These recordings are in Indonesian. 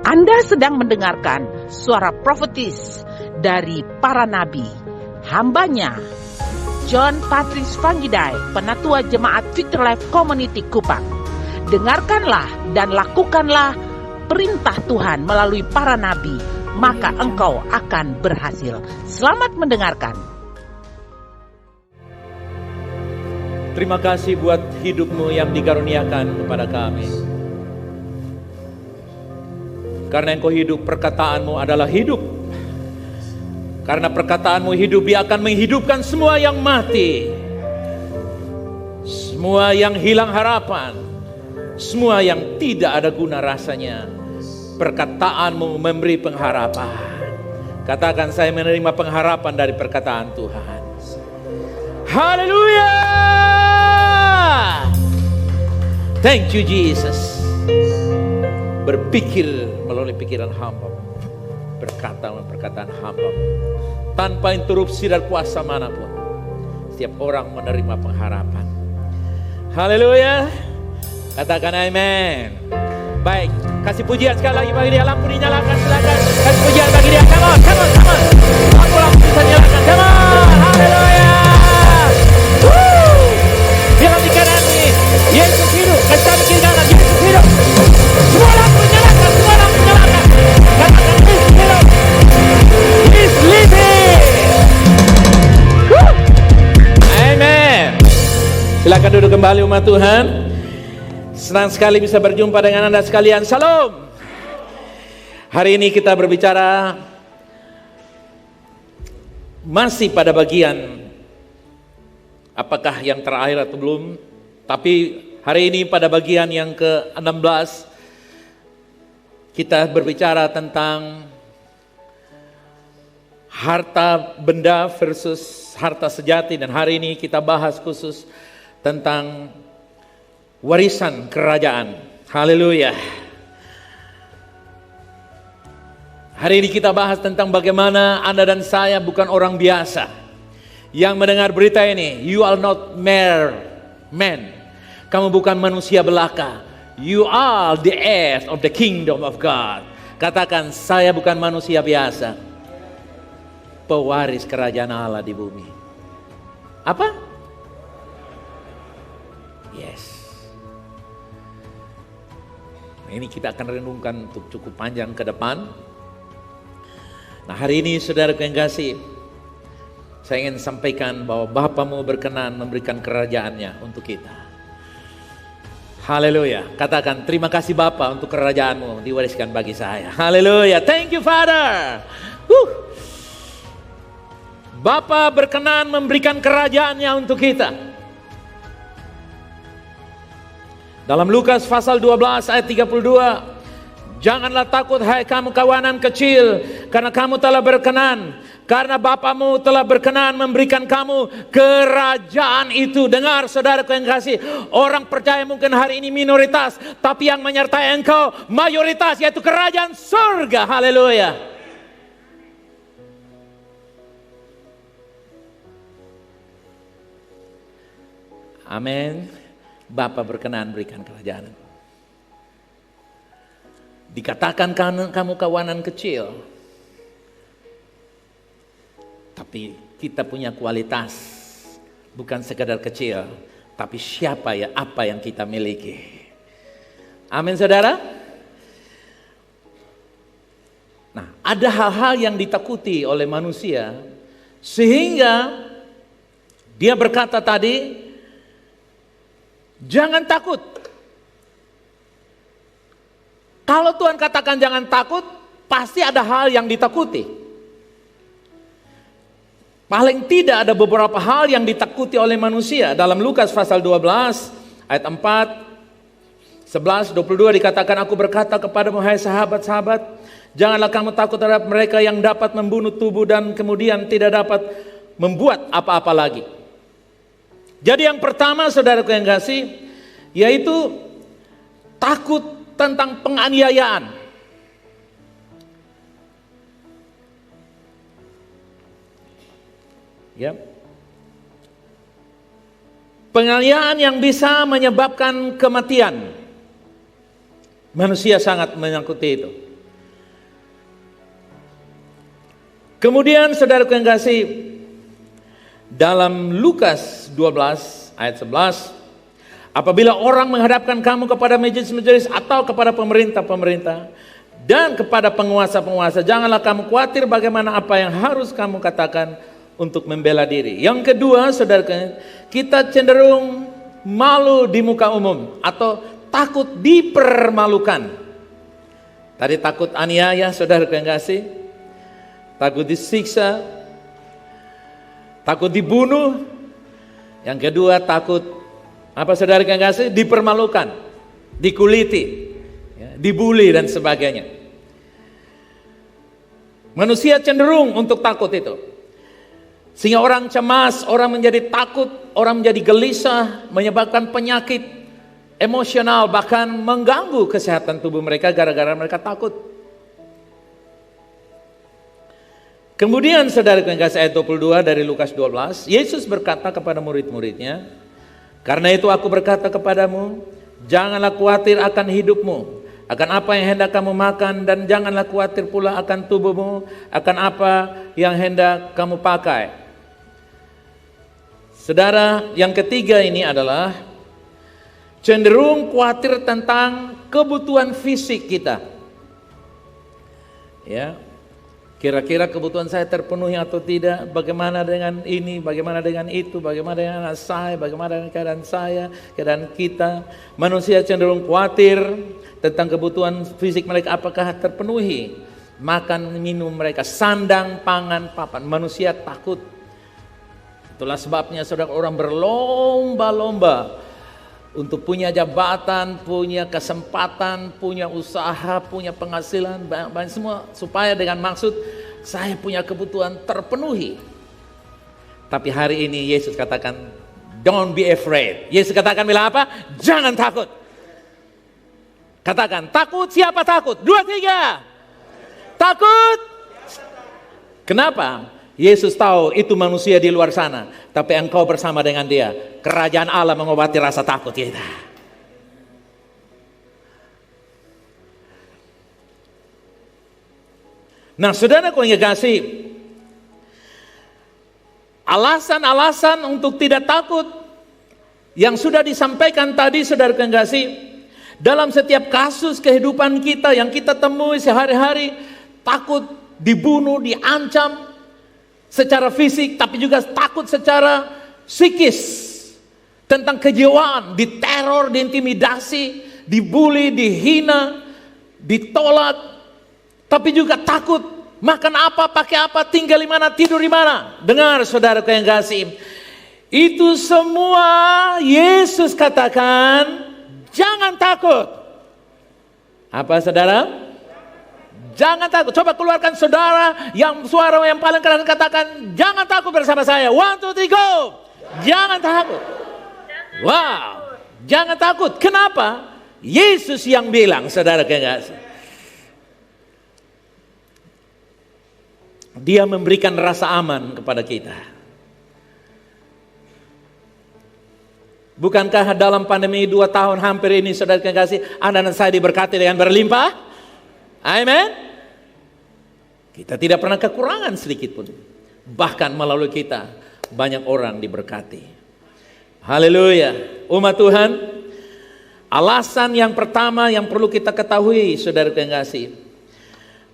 Anda sedang mendengarkan suara profetis dari para nabi, hambanya John Patrice Vanggidai, Penatua Jemaat Victory Life Community Kupang. Dengarkanlah dan lakukanlah perintah Tuhan melalui para nabi, maka engkau akan berhasil. Selamat mendengarkan. Terima kasih buat hidupmu yang dikaruniakan kepada kami. Karena engkau hidup, perkataanmu adalah hidup. Karena perkataanmu hidup, dia akan menghidupkan semua yang mati. Semua yang hilang harapan. Semua yang tidak ada guna rasanya. Perkataanmu memberi pengharapan. Katakan, saya menerima pengharapan dari perkataan Tuhan. Haleluya! Thank you Jesus. Berpikir melalui pikiran hamba, berkata melalui perkataan hamba, tanpa interupsi dan kuasa manapun. Setiap orang menerima pengharapan. Haleluya. Katakan amin. Baik, kasih pujian sekali lagi bagi dia. Lampu dinyalakan, silakan. Kasih pujian bagi dia. Come on, come on, come on. Lampu bisa nyalakan. Come on. Haleluya. Bilang di kanan ini, Yesus hidup. Kasih tahu kiri kanan, Yesus hidup. Semua lampu nyalakan, semua lampu nyalakan. Katakan Yesus hidup. He's living. Amen. Silakan duduk kembali umat Tuhan. Senang sekali bisa berjumpa dengan Anda sekalian. Shalom. Hari ini kita berbicara masih pada bagian apakah yang terakhir atau belum. Tapi hari ini pada bagian yang ke-16 kita berbicara tentang harta benda versus harta sejati. Dan hari ini kita bahas khusus tentang warisan kerajaan. Haleluya. Hari ini kita bahas tentang bagaimana Anda dan saya bukan orang biasa yang mendengar berita ini. You are not mere man. Kamu bukan manusia belaka. You are the heir of the kingdom of God. Katakan, saya bukan manusia biasa, pewaris kerajaan Allah di bumi. Apa? Yes. Ini kita akan renungkan untuk cukup panjang ke depan. Nah, hari ini saudara yang kasih, saya ingin sampaikan bahwa Bapamu berkenan memberikan kerajaannya untuk kita. Haleluya. Katakan, terima kasih Bapa untuk kerajaanmu diwariskan bagi saya. Haleluya. Thank you Father. Bapa berkenan memberikan kerajaannya untuk kita. Dalam Lukas pasal 12 ayat 32. Janganlah takut hai kamu kawanan kecil, karena kamu telah berkenan, karena Bapamu telah berkenan memberikan kamu kerajaan itu. Dengar saudaraku yang kasih, orang percaya mungkin hari ini minoritas, tapi yang menyertai engkau mayoritas, yaitu kerajaan surga. Haleluya. Amin. Bapa berkenan berikan kerajaan. Dikatakan kamu kawanan kecil, tapi kita punya kualitas. Bukan sekadar kecil, tapi siapa ya, apa yang kita miliki. Amin saudara. Nah, ada hal-hal yang ditakuti oleh manusia, sehingga dia berkata tadi, jangan takut. Kalau Tuhan katakan jangan takut, pasti ada hal yang ditakuti. Paling tidak ada beberapa hal yang ditakuti oleh manusia. Dalam Lukas pasal 12 ayat 4, 11, 22 dikatakan, aku berkata kepadamu hai sahabat-sahabat, janganlah kamu takut terhadap mereka yang dapat membunuh tubuh dan kemudian tidak dapat membuat apa-apa lagi. Jadi yang pertama saudaraku yang kasih, yaitu takut tentang penganiayaan. Ya. Penganiayaan yang bisa menyebabkan kematian. Manusia sangat menyangkuti itu. Kemudian saudaraku yang kasih, dalam Lukas 12 ayat 11, apabila orang menghadapkan kamu kepada majelis-majelis atau kepada pemerintah-pemerintah dan kepada penguasa-penguasa, janganlah kamu khawatir bagaimana apa yang harus kamu katakan untuk membela diri. Yang kedua, saudara, kita cenderung malu di muka umum atau takut dipermalukan. Tadi takut aniaya, saudara yang kasih, takut disiksa, takut dibunuh. Yang kedua, takut apa, saudara yang kasih? Dipermalukan, dikuliti, ya, dibully dan sebagainya. Manusia cenderung untuk takut itu. Sehingga orang cemas, orang menjadi takut, orang menjadi gelisah, menyebabkan penyakit emosional, bahkan mengganggu kesehatan tubuh mereka gara-gara mereka takut. Kemudian saudara yang kasih, ayat 22 dari Lukas 12, Yesus berkata kepada murid-muridnya, karena itu aku berkata kepadamu, janganlah khawatir akan hidupmu, akan apa yang hendak kamu makan, dan janganlah khawatir pula akan tubuhmu, akan apa yang hendak kamu pakai. Saudara, yang ketiga ini adalah cenderung khawatir tentang kebutuhan fisik kita. Ya, kira-kira kebutuhan saya terpenuhi atau tidak, bagaimana dengan ini, bagaimana dengan itu, bagaimana dengan anak saya, bagaimana dengan keadaan saya, keadaan kita. Manusia cenderung khawatir tentang kebutuhan fisik mereka apakah terpenuhi. Makan, minum mereka, sandang, pangan, papan. Manusia takut. Itulah sebabnya saudara, orang berlomba-lomba untuk punya jabatan, punya kesempatan, punya usaha, punya penghasilan, banyak semua, supaya dengan maksud saya punya kebutuhan terpenuhi. Tapi hari ini Yesus katakan, don't be afraid. Yesus katakan bilang apa? Jangan takut. Katakan, takut, siapa takut? 2, 3. Takut. Kenapa? Yesus tahu itu manusia di luar sana, tapi engkau bersama dengan dia. Kerajaan Allah mengobati rasa takut kita. Nah, saudara yang kasih, alasan-alasan untuk tidak takut yang sudah disampaikan tadi, saudara yang kasih, dalam setiap kasus kehidupan kita yang kita temui sehari-hari, takut dibunuh, diancam secara fisik, tapi juga takut secara psikis, tentang kejiwaan, diteror, diintimidasi, dibully, dihina, ditolak, tapi juga takut makan apa, pakai apa, tinggal di mana, tidur di mana. Dengar saudara yang kasih, itu semua Yesus katakan jangan takut. Apa saudara? Jangan takut. Coba keluarkan saudara yang suara yang paling keras, katakan jangan takut bersama saya. 1, 2, 3, go. Jangan takut. Wow, jangan takut. Kenapa? Yesus yang bilang, saudara kekasih. Dia memberikan rasa aman kepada kita. Bukankah dalam pandemi 2 tahun hampir ini, saudara kekasih, Anda dan saya diberkati dengan berlimpah? Amin. Kita tidak pernah kekurangan sedikit pun. Bahkan melalui kita banyak orang diberkati. Haleluya. Umat Tuhan, alasan yang pertama yang perlu kita ketahui, saudara yang kasih,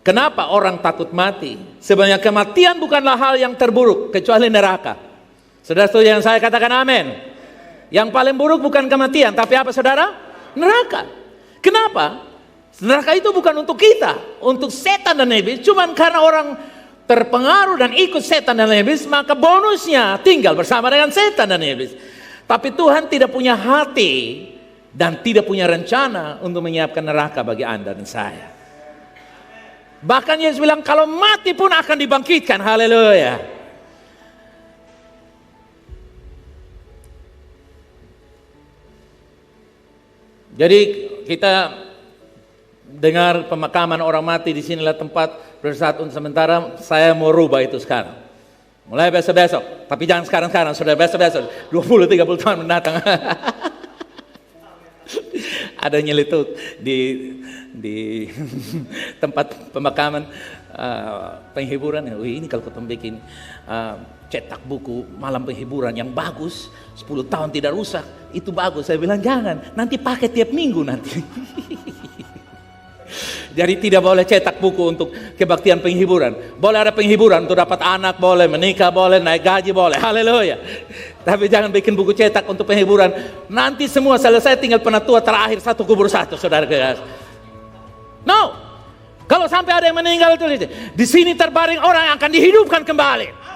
kenapa orang takut mati? Sebenarnya kematian bukanlah hal yang terburuk kecuali neraka. Saudara setuju yang saya katakan amin? Yang paling buruk bukan kematian, tapi apa saudara? Neraka. Kenapa? Neraka itu bukan untuk kita, untuk setan dan iblis. Cuman karena orang terpengaruh dan ikut setan dan iblis, maka bonusnya tinggal bersama dengan setan dan iblis. Tapi Tuhan tidak punya hati dan tidak punya rencana untuk menyiapkan neraka bagi Anda dan saya. Bahkan Yesus bilang kalau mati pun akan dibangkitkan. Haleluya. Jadi kita dengar pemakaman orang mati, di sinilah tempat bersatu untuk sementara. Saya mau rubah itu sekarang. Mulai besok-besok, tapi jangan sekarang-sekarang, sudah besok-besok, 20-30 tahun mendatang. Ada nyeletuk di tempat pemakaman penghiburan. Wih, ini kalau ketemu bikin cetak buku malam penghiburan yang bagus, 10 tahun tidak rusak, itu bagus. Saya bilang jangan, nanti pakai tiap minggu nanti. Jadi tidak boleh cetak buku untuk kebaktian penghiburan. Boleh ada penghiburan untuk dapat anak, boleh menikah, boleh naik gaji, boleh. Haleluya. Tapi jangan bikin buku cetak untuk penghiburan. Nanti semua selesai tinggal penatua terakhir, satu kubur satu, saudara guys. No. Kalau sampai ada yang meninggal itu di sini terbaring orang yang akan dihidupkan kembali.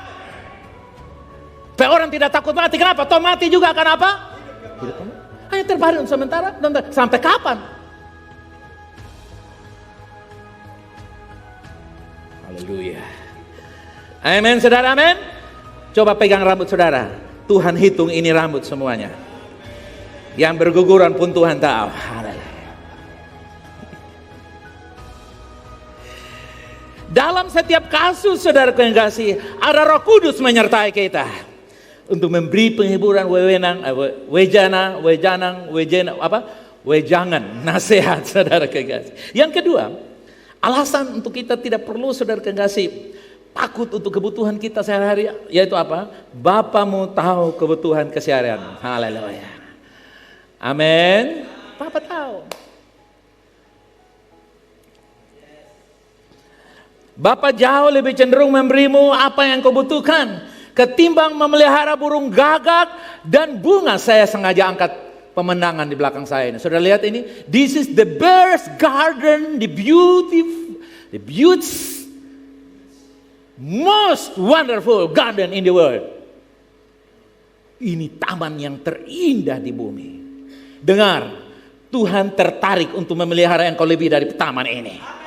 Supaya orang tidak takut mati. Kenapa? Toh mati juga akan apa? Hanya terbaring sementara. Sampai kapan? Haleluya. Amin, saudara, amin. Coba pegang rambut saudara. Tuhan hitung ini rambut semuanya. Yang berguguran pun Tuhan tahu. Haleluya. Dalam setiap kasus, saudara yang kasih, ada Roh Kudus menyertai kita untuk memberi penghiburan, wejangan, nasihat, saudara kekasih. Yang kedua, alasan untuk kita tidak perlu, saudara kekasih, takut untuk kebutuhan kita sehari-hari, yaitu apa? Bapamu tahu kebutuhan keseharian. Haleluya. Amin. Bapa tahu. Bapa jauh lebih cenderung memberimu apa yang kau butuhkan ketimbang memelihara burung gagak dan bunga. Saya sengaja angkat pemandangan di belakang saya ini. Saudara lihat ini. This is the bird's garden, the beautiful, most wonderful garden in the world. Ini taman yang terindah di bumi. Dengar, Tuhan tertarik untuk memelihara engkau lebih dari taman ini.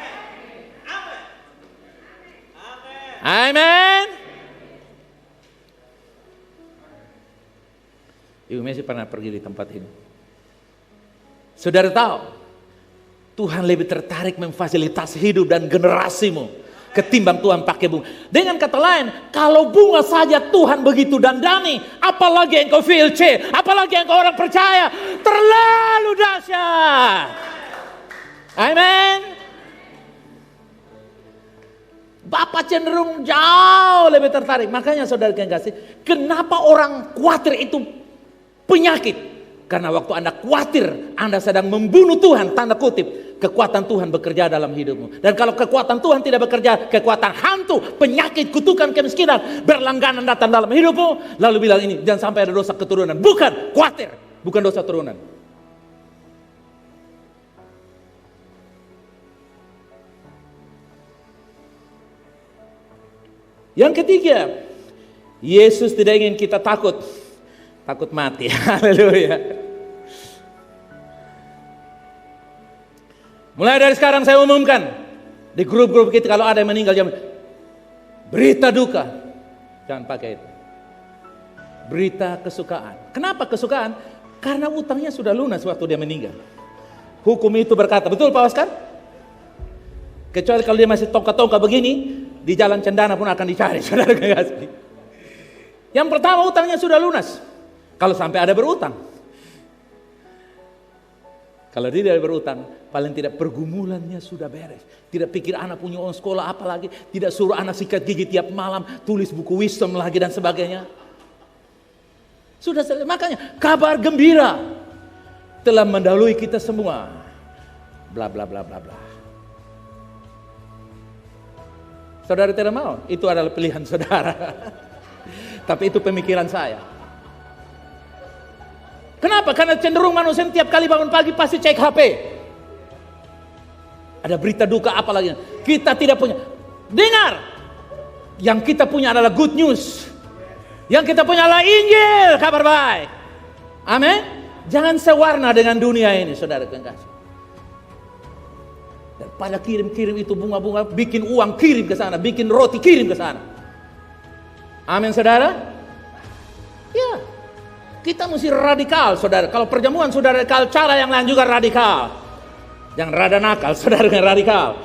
Amin. Ibu Messi pernah pergi di tempat ini. Saudara tahu, Tuhan lebih tertarik memfasilitasi hidup dan generasimu ketimbang Tuhan pakai bunga. Dengan kata lain, kalau bunga saja Tuhan begitu dandani, apalagi engkau VLC, apalagi engkau orang percaya, terlalu dahsyat. Amin. Bapak cenderung jauh lebih tertarik. Makanya saudara yang kasih, kenapa orang khawatir itu penyakit? Karena waktu Anda khawatir, Anda sedang membunuh Tuhan, tanda kutip. Kekuatan Tuhan bekerja dalam hidupmu. Dan kalau kekuatan Tuhan tidak bekerja, kekuatan hantu, penyakit, kutukan, kemiskinan berlangganan datang dalam hidupmu. Lalu bilang ini, jangan sampai ada dosa keturunan. Bukan, khawatir, bukan dosa turunan. Yang ketiga, Yesus tidak ingin kita takut mati. Haleluya. Mulai dari sekarang saya umumkan di grup-grup kita, kalau ada yang meninggal jangan berita duka, jangan pakai itu. Berita kesukaan. Kenapa kesukaan? Karena utangnya sudah lunas waktu dia meninggal. Hukum itu berkata, betul Pak Oscar? Kecuali kalau dia masih tongkat-tongkat begini, di jalan cendana pun akan dicari, saudara kekasih. Yang pertama, utangnya sudah lunas. Kalau sampai ada berutang. Kalau dia tidak berutang, paling tidak pergumulannya sudah beres. Tidak pikir anak punya uang sekolah apalagi, tidak suruh anak sikat gigi tiap malam, tulis buku wisdom lagi dan sebagainya. Sudah selesai. Makanya kabar gembira telah mendahului kita semua. Bla bla bla bla bla. Saudara tidak mau, itu adalah pilihan saudara. Tapi itu pemikiran saya. Kenapa? Karena cenderung manusia tiap kali bangun pagi pasti cek HP. Ada berita duka apa lagi? Kita tidak punya. Dengar, yang kita punya adalah good news. Yang kita punya adalah Injil, kabar baik. Amin. Jangan sewarna dengan dunia ini, saudara kekasih. Daripada kirim-kirim itu bunga-bunga, bikin uang kirim ke sana, bikin roti kirim ke sana. Amin, saudara. Ya, kita mesti radikal, saudara. Kalau perjamuan sudah radikal, cara yang lain juga radikal. Jangan rada nakal, saudara, yang radikal.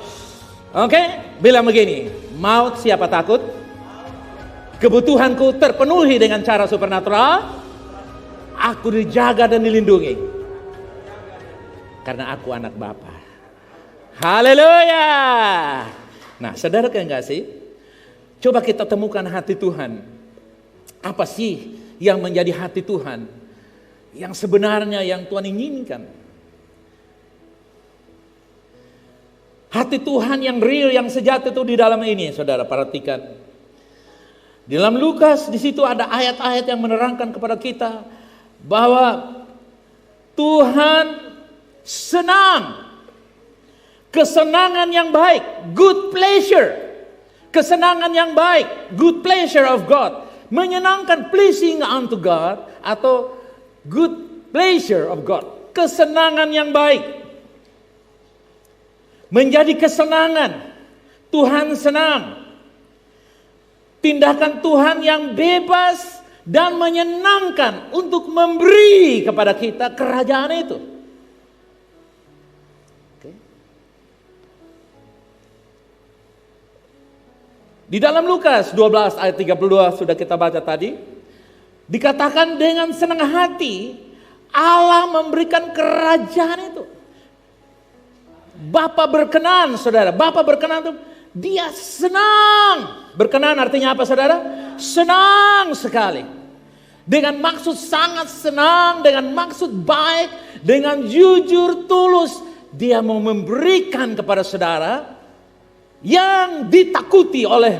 Oke, bilang begini, maut siapa takut? Kebutuhanku terpenuhi dengan cara supernatural. Aku dijaga dan dilindungi. karena aku anak Bapa. Haleluya. Nah, saudara kan enggak sih? Coba kita temukan hati Tuhan. Apa sih yang menjadi hati Tuhan? Yang sebenarnya yang Tuhan inginkan. Hati Tuhan yang real, yang sejati itu di dalam ini, saudara, perhatikan. Di dalam Lukas, di situ ada ayat-ayat yang menerangkan kepada kita bahwa Tuhan senang, kesenangan yang baik, good pleasure, kesenangan yang baik, good pleasure of God, menyenangkan, pleasing unto God, atau good pleasure of God, kesenangan yang baik. Menjadi kesenangan, Tuhan senang. Tindakan Tuhan yang bebas dan menyenangkan untuk memberi kepada kita kerajaan itu. Oke. Di dalam Lukas 12 ayat 32 sudah kita baca tadi, dikatakan dengan senang hati Allah memberikan kerajaan itu. Bapa berkenan, saudara. Bapa berkenan itu dia senang. Berkenan artinya apa, saudara? Senang sekali. Dengan maksud sangat senang, dengan maksud baik, dengan jujur, tulus. Dia mau memberikan kepada saudara yang ditakuti oleh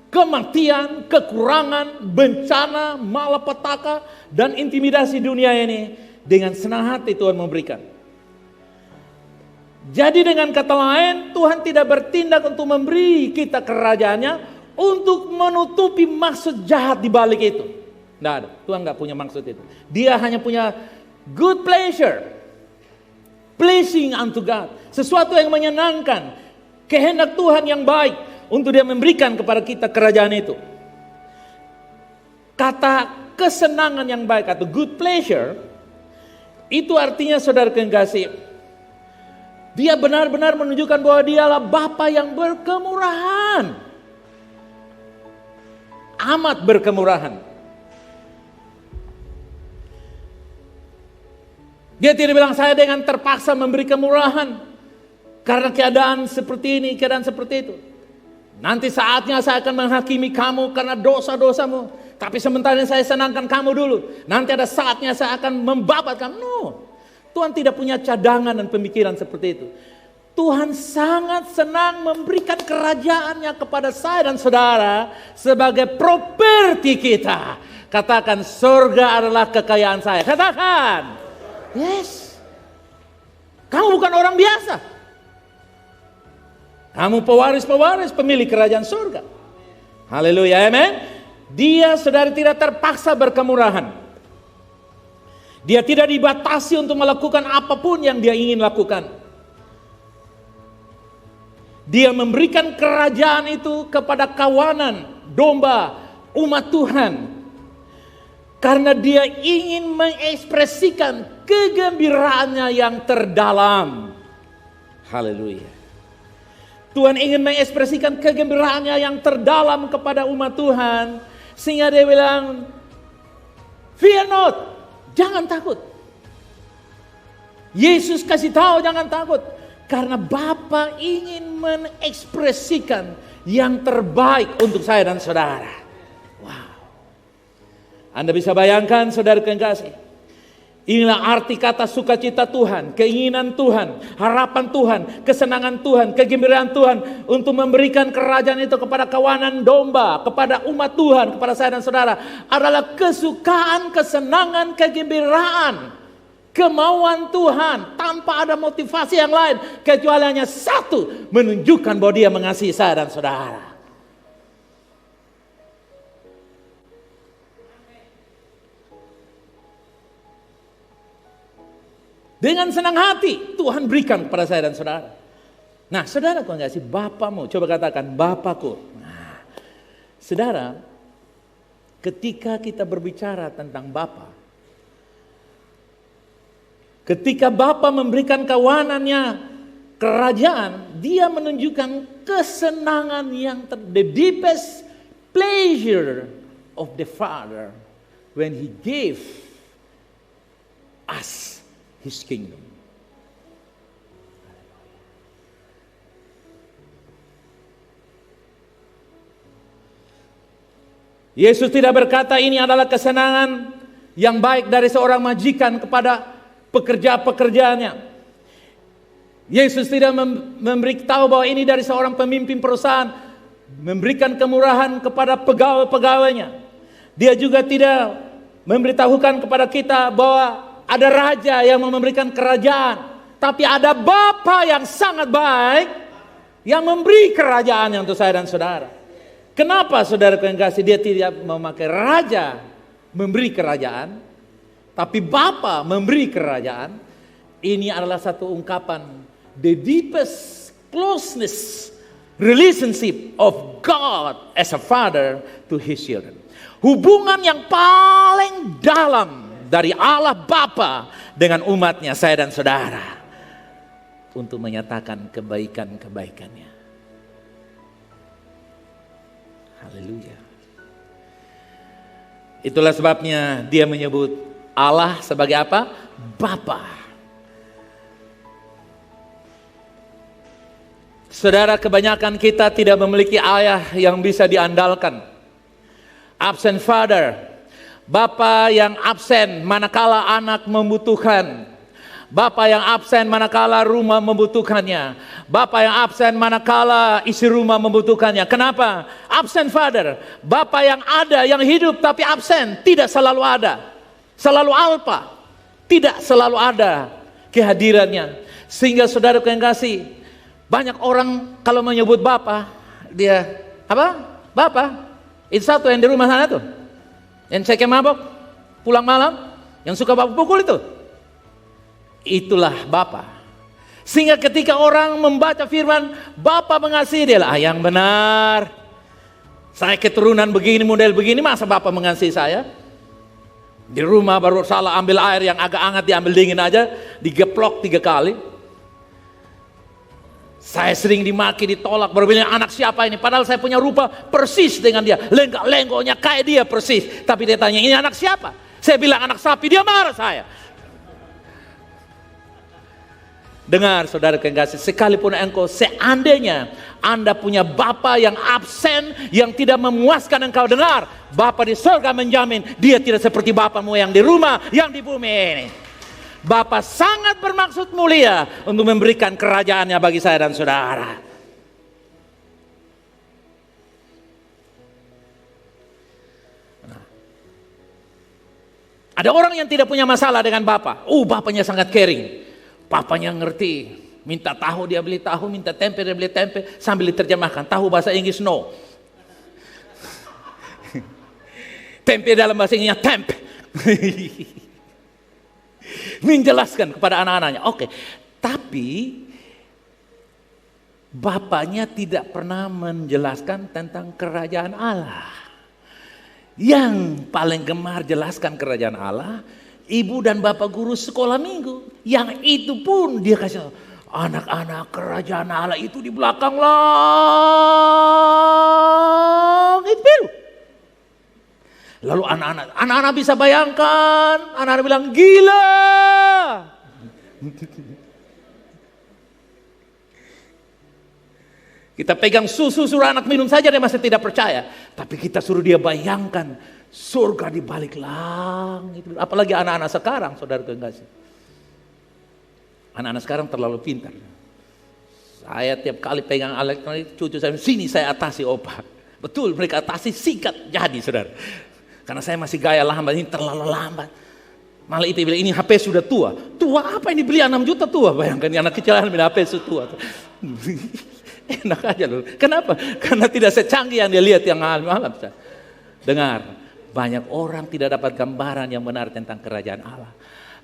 kematian, kekurangan, bencana, malapetaka, dan intimidasi dunia ini. Dengan senang hati Tuhan memberikan. Jadi dengan kata lain, Tuhan tidak bertindak untuk memberi kita kerajaannya untuk menutupi maksud jahat di balik itu. Tidak ada, Tuhan tidak punya maksud itu. Dia hanya punya good pleasure, pleasing unto God, sesuatu yang menyenangkan, kehendak Tuhan yang baik untuk dia memberikan kepada kita kerajaan itu. Kata kesenangan yang baik atau good pleasure, itu artinya saudara kekasih, dia benar-benar menunjukkan bahwa dialah Bapa yang berkemurahan. Amat berkemurahan. Dia tidak bilang saya dengan terpaksa memberi kemurahan. Karena keadaan seperti ini, keadaan seperti itu. Nanti saatnya saya akan menghakimi kamu karena dosa-dosamu. Tapi sementara ini saya senangkan kamu dulu. Nanti ada saatnya saya akan membabat kamu. No. Tuhan tidak punya cadangan dan pemikiran seperti itu. Tuhan sangat senang memberikan kerajaannya kepada saya dan saudara sebagai properti kita. Katakan, surga adalah kekayaan saya. Katakan, yes. Kamu bukan orang biasa. Kamu pewaris-pewaris pemilik kerajaan surga. Haleluya, amen. Dia saudara tidak terpaksa berkemurahan. Dia tidak dibatasi untuk melakukan apapun yang dia ingin lakukan. Dia memberikan kerajaan itu kepada kawanan, domba, umat Tuhan. Karena dia ingin mengekspresikan kegembiraannya yang terdalam. Haleluya. Tuhan ingin mengekspresikan kegembiraannya yang terdalam kepada umat Tuhan. Sehingga dia bilang, fear not. Jangan takut. Yesus kasih tahu jangan takut. Karena Bapa ingin mengekspresikan yang terbaik untuk saya dan saudara. Wow. Anda bisa bayangkan saudara kekasih. Inilah arti kata sukacita Tuhan, keinginan Tuhan, harapan Tuhan, kesenangan Tuhan, kegembiraan Tuhan untuk memberikan kerajaan itu kepada kawanan domba, kepada umat Tuhan, kepada saya dan saudara adalah kesukaan, kesenangan, kegembiraan, kemauan Tuhan tanpa ada motivasi yang lain kecuali hanya satu, menunjukkan bahwa Dia mengasihi saya dan saudara. Dengan senang hati Tuhan berikan kepada saya dan saudara. Nah, saudara kok enggak sih Bapamu? Coba katakan Bapakku. Nah, saudara, ketika kita berbicara tentang Bapa, ketika Bapa memberikan kawanannya kerajaan, Dia menunjukkan kesenangan yang the deepest pleasure of the Father when He gave us His kingdom. Yesus tidak berkata ini adalah kesenangan yang baik dari seorang majikan kepada pekerja-pekerjaannya. Yesus tidak memberitahu bahwa ini dari seorang pemimpin perusahaan memberikan kemurahan kepada pegawai-pegawainya. Dia juga tidak memberitahukan kepada kita bahwa ada raja yang memberikan kerajaan, tapi ada Bapa yang sangat baik yang memberi kerajaannya untuk saya dan saudara. Kenapa saudara yang kasih, dia tidak memakai raja memberi kerajaan, tapi Bapa memberi kerajaan? Ini adalah satu ungkapan the deepest closeness relationship of God as a father to his children. Hubungan yang paling dalam dari Allah Bapa dengan umatnya, saya dan saudara, untuk menyatakan kebaikan-kebaikannya. Haleluya. Itulah sebabnya dia menyebut Allah sebagai apa? Bapa. Saudara, kebanyakan kita tidak memiliki ayah yang bisa diandalkan. Absent father, bapa yang absen manakala anak membutuhkan. Bapa yang absen manakala rumah membutuhkannya. Bapa yang absen manakala isi rumah membutuhkannya. Kenapa? Absent father, bapa yang ada, yang hidup tapi absen, tidak selalu ada. Selalu alpa, tidak selalu ada kehadirannya. Sehingga saudara yang kasih, banyak orang kalau menyebut bapa, dia apa? Bapa. Itu satu yang di rumah sana tuh, yang cek mabok, pulang malam, yang suka bapak pukul itu. Itulah Bapa. Sehingga ketika orang membaca firman, Bapa mengasihi, dia lah yang benar. Saya keturunan begini, model begini, masa Bapa mengasihi saya? Di rumah baru salah ambil air yang agak hangat, diambil dingin aja, digeplok 3 kali. Saya sering dimaki, ditolak, baru bilang anak siapa ini? Padahal saya punya rupa persis dengan dia, lenggok-lenggoknya kayak dia persis. Tapi dia tanya, ini anak siapa? Saya bilang anak sapi, dia marah saya. Dengar saudara kekasih, sekalipun engkau seandainya Anda punya bapa yang absen, yang tidak memuaskan engkau, dengar, Bapa di surga menjamin dia tidak seperti bapamu yang di rumah, yang di bumi ini. Bapa sangat bermaksud mulia untuk memberikan kerajaannya bagi saya dan saudara. Ada orang yang tidak punya masalah dengan Bapa. Bapaknya sangat caring. Papanya ngerti, minta tahu dia beli tahu, minta tempe dia beli tempe, sambil diterjemahkan. Tahu bahasa Inggris no. Tempe dalam bahasa Inggrisnya tempe. Menjelaskan kepada anak-anaknya. Oke. Tapi bapaknya tidak pernah menjelaskan tentang kerajaan Allah. Yang paling gemar jelaskan kerajaan Allah, ibu dan bapak guru sekolah minggu. Yang itu pun dia kasih, anak-anak, kerajaan Allah itu di belakang langit biru. Lalu anak-anak bisa bayangkan, anak-anak bilang gila. Kita pegang susu, suruh anak minum saja dia masih tidak percaya. Tapi kita suruh dia bayangkan surga di balik langit. Apalagi anak-anak sekarang, saudara kekasih. Anak-anak sekarang terlalu pintar. Saya tiap kali pegang elektronik, cucu saya, sini saya atasi opa. Betul, mereka atasi singkat jadi, saudara. Karena saya masih gaya lambat, ini terlalu lambat. Malah itu bilang, ini HP sudah tua. Tua apa ini, beli 6 juta tua. Bayangkan anak kecil bilang HP sudah tua. Enak aja loh. Kenapa? Karena tidak secanggih yang dia lihat yang malam. Dengar, banyak orang tidak dapat gambaran yang benar tentang kerajaan Allah.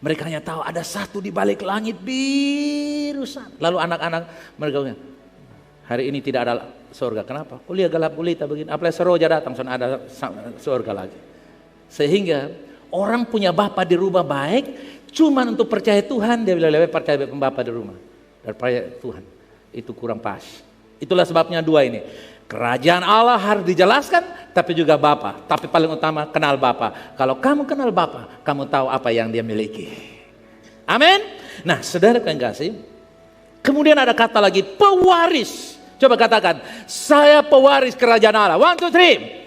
Mereka hanya tahu ada satu di balik langit biru sana. Lalu anak-anak mereka bilang, hari ini tidak ada surga. Kenapa? Kuliah gelap gulita begini. Apalagi seroja datang, sana ada surga lagi. Sehingga orang punya bapa di rumah baik, cuman untuk percaya Tuhan, dia bilang lebih percaya bapa di rumah daripada Tuhan. Itu kurang pas. Itulah sebabnya 2 ini. Kerajaan Allah harus dijelaskan, tapi juga Bapa. Tapi paling utama kenal Bapa. Kalau kamu kenal Bapa, kamu tahu apa yang dia miliki. Amin. Nah, saudara yang kasih, kemudian ada kata lagi, pewaris. Coba katakan, saya pewaris kerajaan Allah. 1, 2, 3.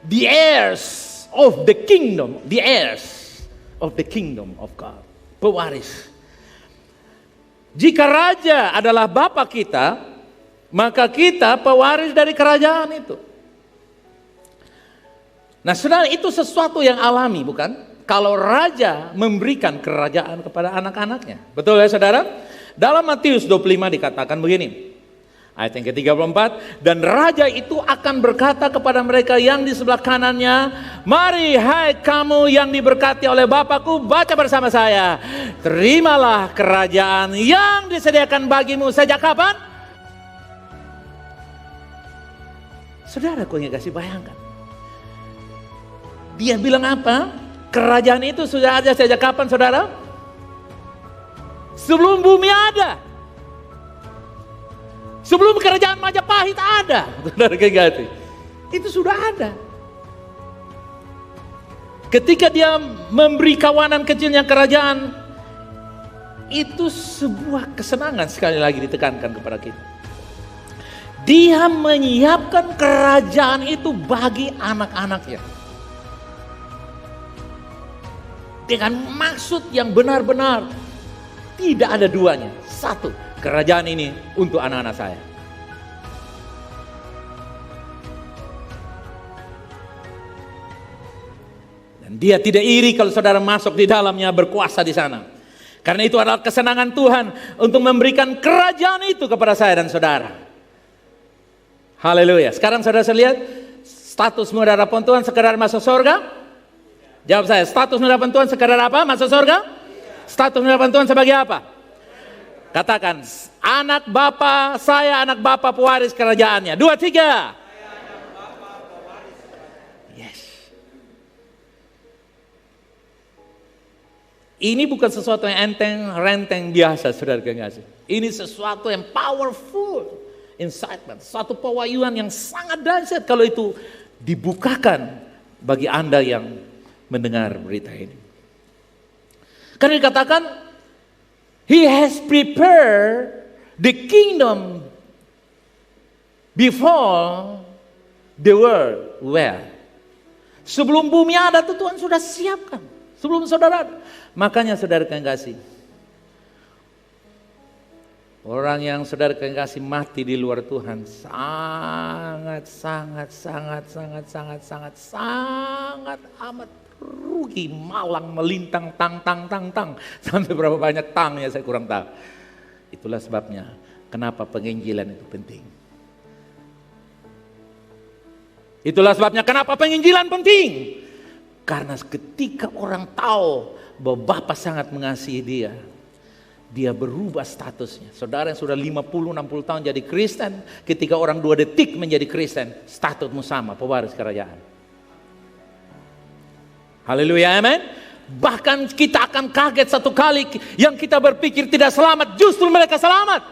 the heirs of the kingdom, the heirs of the kingdom of God. Pewaris. Jika raja adalah bapa kita, maka kita pewaris dari kerajaan itu. Nah, saudara, itu sesuatu yang alami, bukan? Kalau raja memberikan kerajaan kepada anak-anaknya. Betul ya, saudara? Dalam Matius 25 dikatakan begini. Ayat yang ke-34, dan raja itu akan berkata kepada mereka yang di sebelah kanannya, mari hai kamu yang diberkati oleh Bapakku, baca bersama saya. Terimalah kerajaan yang disediakan bagimu sejak kapan? Saudara, kau ingat kasih bayangkan. Dia bilang apa? Kerajaan itu sudah ada sejak kapan, saudara? Sebelum bumi ada. Sebelum kerajaan Majapahit ada, saudara kekasih, itu sudah ada. Ketika dia memberi kawanan kecilnya kerajaan, itu sebuah kesenangan, sekali lagi ditekankan kepada kita. Dia menyiapkan kerajaan itu bagi anak-anaknya. Dengan maksud yang benar-benar tidak ada duanya. Satu, kerajaan ini untuk anak-anak saya. Dan dia tidak iri kalau saudara masuk di dalamnya, berkuasa di sana. Karena itu adalah kesenangan Tuhan untuk memberikan kerajaan itu kepada saya dan saudara. Haleluya. Sekarang saudara lihat statusmu di hadapan Tuhan sekedar masuk surga? Jawab saya, statusmu di hadapan Tuhan sekedar apa? Masuk surga? Statusmu di hadapan Tuhan sebagai apa? Katakan, anak bapa, saya anak bapa pewaris kerajaannya. 2, 3. Yes. Ini bukan sesuatu yang enteng, renteng biasa, saudara kekasih. Ini sesuatu yang powerful, incitement, suatu pewahyuan yang sangat dahsyat kalau itu dibukakan bagi Anda yang mendengar berita ini. Karena dikatakan, He has prepared the kingdom before the world were. Sebelum bumi ada tuh Tuhan sudah siapkan. Sebelum saudara ada. Makanya saudara kekasih, orang yang saudara kekasih mati di luar Tuhan sangat amat rugi, malang melintang tang sampai berapa banyak tangnya saya kurang tahu. Itulah sebabnya kenapa penginjilan itu penting. Itulah sebabnya kenapa penginjilan penting. Karena ketika orang tahu bahwa Bapa sangat mengasihi dia, dia berubah statusnya. Saudara yang sudah 50-60 tahun jadi Kristen, ketika orang 2 detik menjadi Kristen, statusmu sama, pewaris kerajaan. Haleluya, amin. Bahkan kita akan kaget satu kali yang kita berpikir tidak selamat, justru mereka selamat.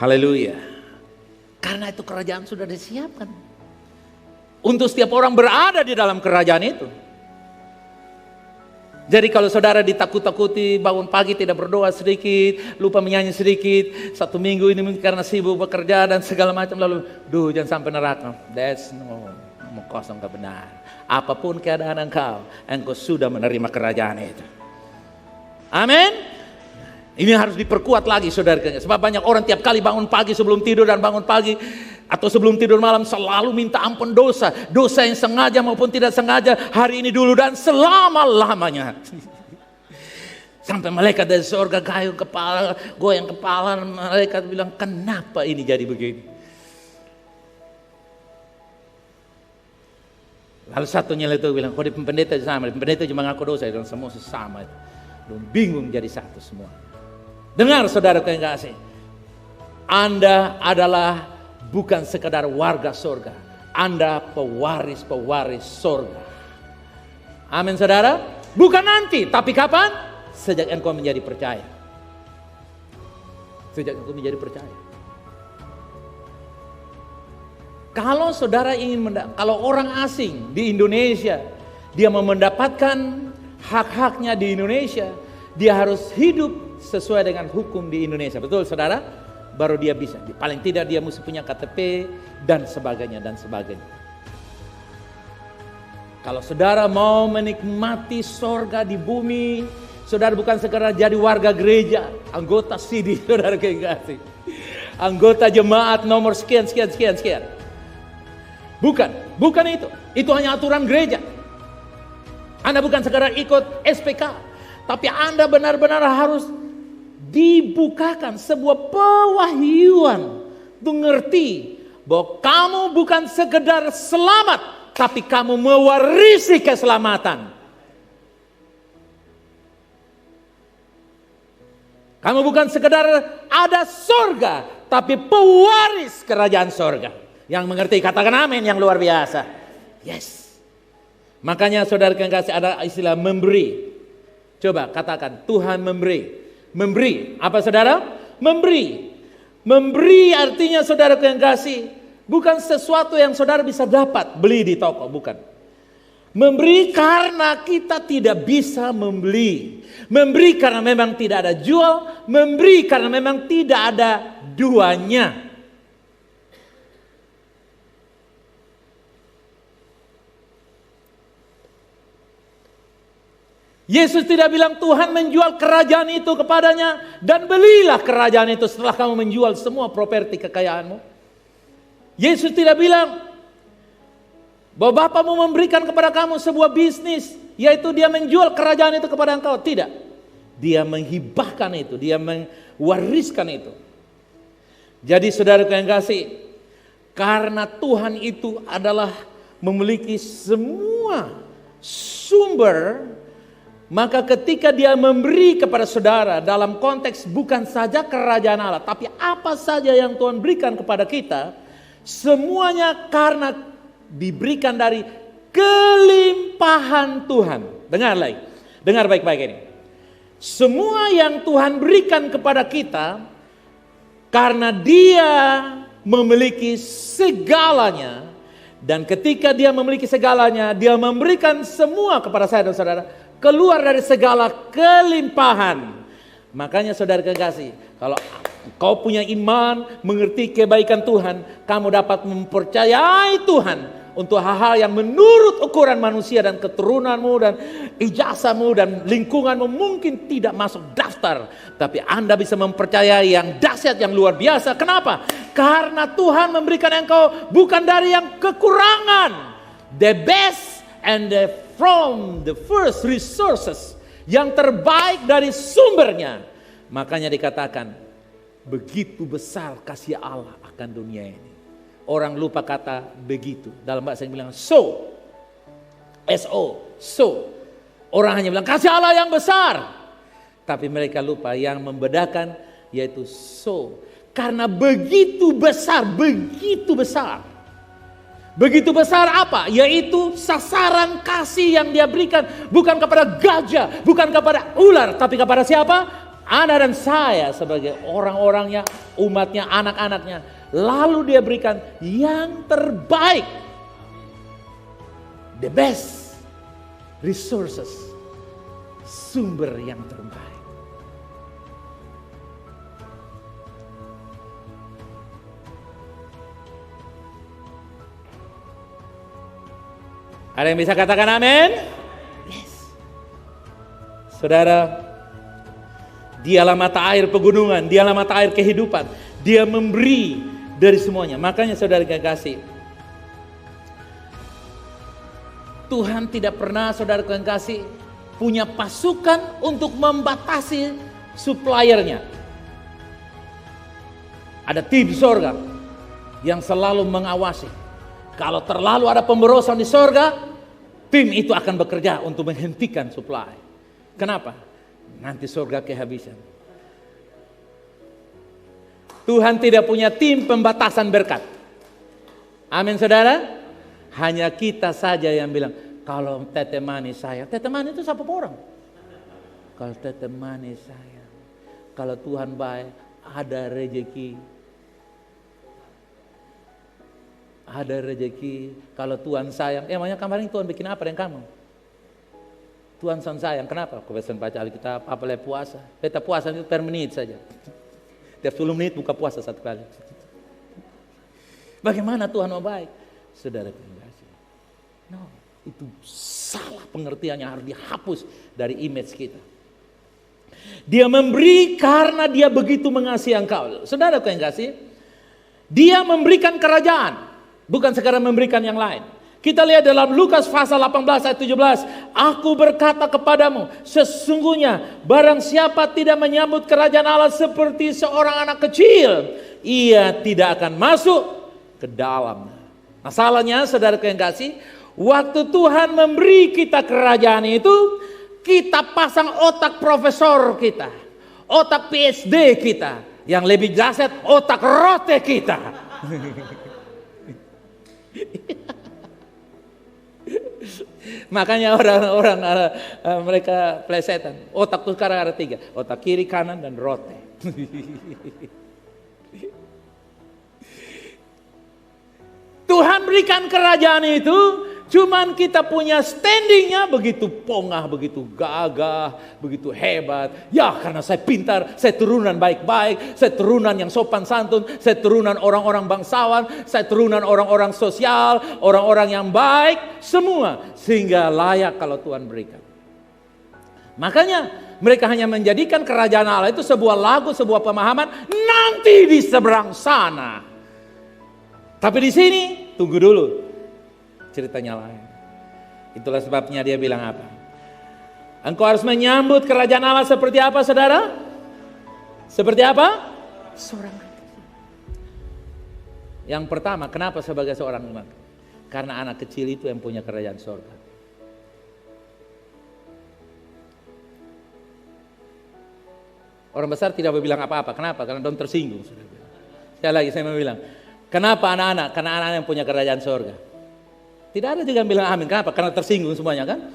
Haleluya. Karena itu kerajaan sudah disiapkan untuk setiap orang berada di dalam kerajaan itu. Jadi kalau saudara ditakut-takuti, bangun pagi tidak berdoa sedikit, lupa menyanyi sedikit, 1 minggu ini mungkin karena sibuk bekerja dan segala macam, lalu jangan sampai neraka. That's no, kosong gak benar. Apapun keadaan engkau sudah menerima kerajaan itu. Amin. Ini harus diperkuat lagi saudara. Sebab banyak orang tiap kali bangun pagi sebelum tidur dan bangun pagi atau sebelum tidur malam selalu minta ampun dosa. Dosa yang sengaja maupun tidak sengaja, hari ini dulu dan selama-lamanya. Sampai malaikat dari surga goyang kepala, malaikat bilang, kenapa ini jadi begini? Lalu satunya itu bilang, kok di pendeta sama, di pendeta cuma ngaku dosa, dan semua sesama. Dan bingung jadi satu semua. Dengar saudara yang kasih, Anda adalah bukan sekadar warga surga, Anda pewaris-pewaris surga. Amin saudara. Bukan nanti, tapi kapan? Sejak engkau menjadi percaya. Sejak engkau menjadi percaya. Kalau saudara ingin kalau orang asing di Indonesia, dia mau mendapatkan hak-haknya di Indonesia, dia harus hidup sesuai dengan hukum di Indonesia. Betul saudara? baru dia bisa. Paling tidak dia mesti punya KTP dan sebagainya dan sebagainya. Kalau saudara mau menikmati sorga di bumi, saudara bukan sekedar jadi warga gereja, anggota CD, saudara kekasih, anggota jemaat nomor sekian. Bukan itu. Itu hanya aturan gereja. Anda bukan sekedar ikut SPK, tapi Anda benar-benar harus dibukakan sebuah pewahyuan untuk ngerti bahwa kamu bukan sekedar selamat, tapi kamu mewarisi keselamatan. Kamu bukan sekedar ada sorga, tapi pewaris kerajaan sorga. Yang mengerti katakan amin yang luar biasa. Yes. Makanya saudara yang kasih ada istilah memberi. Coba katakan Tuhan memberi. Memberi. Apa saudara? Memberi. Memberi artinya saudara yang kasih bukan sesuatu yang saudara bisa dapat beli di toko. Bukan. Memberi karena kita tidak bisa membeli. Memberi karena memang tidak ada jual. Memberi karena memang tidak ada duanya. Yesus tidak bilang Tuhan menjual kerajaan itu kepadanya dan belilah kerajaan itu setelah kamu menjual semua properti kekayaanmu. Yesus tidak bilang bahwa Bapamu memberikan kepada kamu sebuah bisnis, yaitu dia menjual kerajaan itu kepada engkau. Tidak. Dia menghibahkan itu, dia mewariskan itu. Jadi saudara yang kasih, karena Tuhan itu adalah memiliki semua sumber, maka ketika dia memberi kepada saudara dalam konteks bukan saja kerajaan Allah, tapi apa saja yang Tuhan berikan kepada kita, semuanya karena diberikan dari kelimpahan Tuhan. Dengar lagi, dengar baik-baik ini. Semua yang Tuhan berikan kepada kita, karena dia memiliki segalanya, dan ketika dia memiliki segalanya, dia memberikan semua kepada saya dan saudara, keluar dari segala kelimpahan. Makanya saudara kekasih, kalau kau punya iman, mengerti kebaikan Tuhan, kamu dapat mempercayai Tuhan untuk hal-hal yang menurut ukuran manusia dan keturunanmu dan ijazahmu dan lingkunganmu mungkin tidak masuk daftar. Tapi Anda bisa mempercayai yang dahsyat, yang luar biasa. Kenapa? Karena Tuhan memberikan engkau bukan dari yang kekurangan. The best and from the first resources, yang terbaik dari sumbernya. Makanya dikatakan begitu besar kasih Allah akan dunia ini. Orang lupa kata begitu. Dalam bahasa yang bilang so. So. Orang hanya bilang kasih Allah yang besar. Tapi mereka lupa yang membedakan yaitu so. Karena begitu besar, begitu besar. Begitu besar apa? Yaitu sasaran kasih yang dia berikan bukan kepada gajah, bukan kepada ular, tapi kepada siapa? Anda dan saya sebagai orang-orangnya, umatnya, anak-anaknya. Lalu dia berikan yang terbaik. The best resources. Sumber yang terbaik. Ada yang bisa katakan amin? Yes. Saudara, dialah mata air pegunungan, dialah mata air kehidupan. Dia memberi dari semuanya. Makanya saudara kekasih, Tuhan tidak pernah saudara kekasih punya pasukan untuk membatasi suppliernya. Ada tim sorga yang selalu mengawasi. Kalau terlalu ada pemborosan di sorga, tim itu akan bekerja untuk menghentikan supply. Kenapa? Nanti sorga kehabisan. Tuhan tidak punya tim pembatasan berkat. Amin saudara? Hanya kita saja yang bilang, kalau tete manis saya. Tete manis itu siapa orang? Kalau tete manis saya. Kalau Tuhan baik, ada rezeki. Ada rezeki. Kalau Tuhan sayang, emangnya kemarin Tuhan bikin apa dengan kamu? Tuhan sayang, kenapa? Kau pesan baca Alkitab, apalagi puasa. Beta puasa itu per menit saja. Tiap 10 menit buka puasa 1 kali. Bagaimana Tuhan mau baik? Saudara kasih. No, itu salah pengertiannya, harus dihapus dari image kita. Dia memberi karena dia begitu mengasihi engkau. Saudara yang kasih, dia memberikan kerajaan, bukan sekedar memberikan yang lain. Kita lihat dalam Lukas pasal 18 ayat 17. Aku berkata kepadamu, sesungguhnya barang siapa tidak menyambut kerajaan Allah seperti seorang anak kecil, ia tidak akan masuk ke dalam. Masalahnya saudara yang kasih, waktu Tuhan memberi kita kerajaan itu, kita pasang otak profesor kita, otak PhD kita, yang lebih dahsyat otak rote kita. Makanya orang-orang mereka plesetan. Otak tuh sekarang ada 3, otak kiri, kanan, dan rote. Tuhan berikan kerajaan itu, cuman kita punya standingnya begitu pongah, begitu gagah, begitu hebat. Ya karena saya pintar, saya turunan baik-baik, saya turunan yang sopan santun, saya turunan orang-orang bangsawan, saya turunan orang-orang sosial, orang-orang yang baik, semua. Sehingga layak kalau Tuhan berikan. Makanya mereka hanya menjadikan kerajaan Allah itu sebuah lagu, sebuah pemahaman, nanti di seberang sana. Tapi di sini, tunggu dulu. Ceritanya lain. Itulah sebabnya dia bilang apa? Engkau harus menyambut kerajaan Allah seperti apa, saudara? Seperti apa? Seorang anak. Yang pertama, kenapa sebagai seorang umat? Karena anak kecil itu yang punya kerajaan surga. Orang besar tidak boleh bilang apa-apa. Kenapa? Karena dong tersinggung. Sekali lagi saya mau bilang, kenapa anak-anak? Karena anak-anak yang punya kerajaan surga. Tidak ada juga yang bilang amin. Kenapa? Karena tersinggung semuanya kan?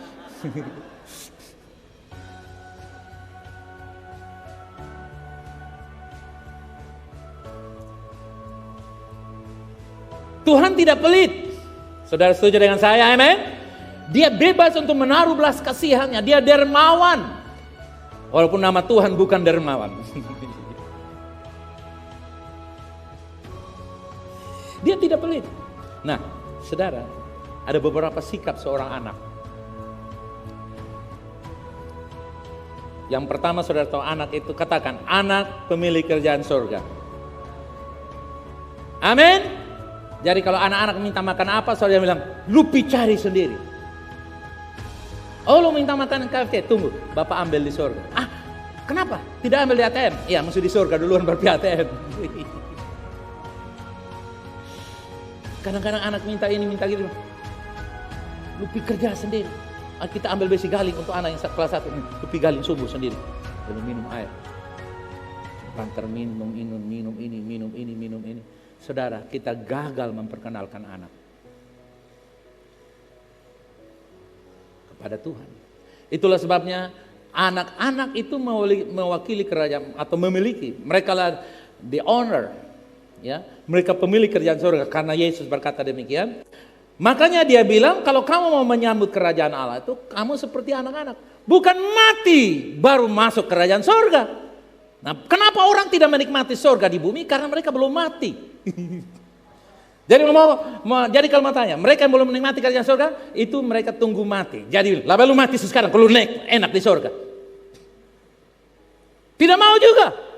Tuhan tidak pelit. Saudara setuju dengan saya, amin? Dia bebas untuk menaruh belas kasihannya. Dia dermawan. Walaupun nama Tuhan bukan dermawan. Dia tidak pelit. Nah, saudara, ada beberapa sikap seorang anak. Yang pertama saudara tahu anak itu, katakan anak pemilik kerajaan surga. Amin. Jadi kalau anak-anak minta makan apa, saudara bilang, lu cari sendiri. Oh lu minta makan KFC, tunggu, Bapak ambil di surga. Ah, kenapa? Tidak ambil di ATM? Iya, mesti di surga duluan baru di ATM. Kadang-kadang anak minta ini, minta gitu. Lu kerja sendiri. Kita ambil besi galing untuk anak yang kelas 1. Lu galing subuh sendiri. Lalu minum air. Banter minum ini. Saudara, kita gagal memperkenalkan anak kepada Tuhan. Itulah sebabnya anak-anak itu mewakili kerajaan atau memiliki. Mereka lah the owner. Ya, mereka pemilik kerajaan surga karena Yesus berkata demikian. Makanya dia bilang kalau kamu mau menyambut kerajaan Allah itu kamu seperti anak-anak. Bukan mati baru masuk kerajaan surga. Nah, kenapa orang tidak menikmati surga di bumi? Karena mereka belum mati. Jadi kalau mau tanya, mereka yang belum menikmati kerajaan surga itu mereka tunggu mati. Jadi lah lu mati sekarang kalau naik enak di surga. Tidak mau juga.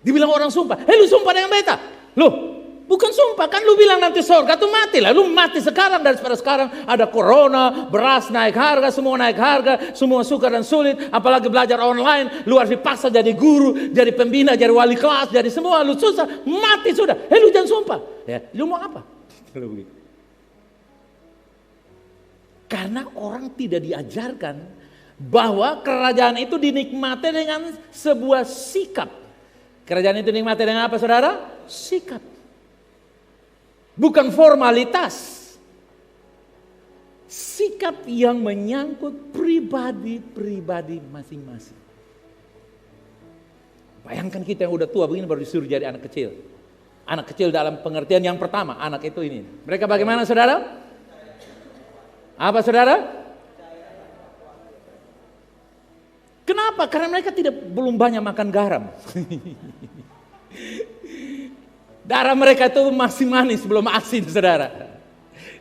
Dibilang orang sumpah, lu sumpah dengan beta. Loh, bukan sumpah, kan lu bilang nanti surga tuh mati lah. Lu mati sekarang, daripada sekarang ada corona, beras naik harga, semua naik harga, semua sukar dan sulit. Apalagi belajar online, lu harus dipaksa jadi guru, jadi pembina, jadi wali kelas, jadi semua. Lu susah, mati sudah. Lu jangan sumpah. Ya, lu mau apa? Karena orang tidak diajarkan bahwa kerajaan itu dinikmati dengan sebuah sikap. Kerajaan itu dinikmati dengan apa, saudara? Sikap. Bukan formalitas. Sikap yang menyangkut pribadi-pribadi masing-masing. Bayangkan kita yang udah tua begini baru disuruh jadi anak kecil. Anak kecil dalam pengertian yang pertama, anak itu ini. Mereka bagaimana, saudara? Apa, saudara? Kenapa? Karena mereka belum banyak makan garam. Darah mereka itu masih manis, belum asin, saudara.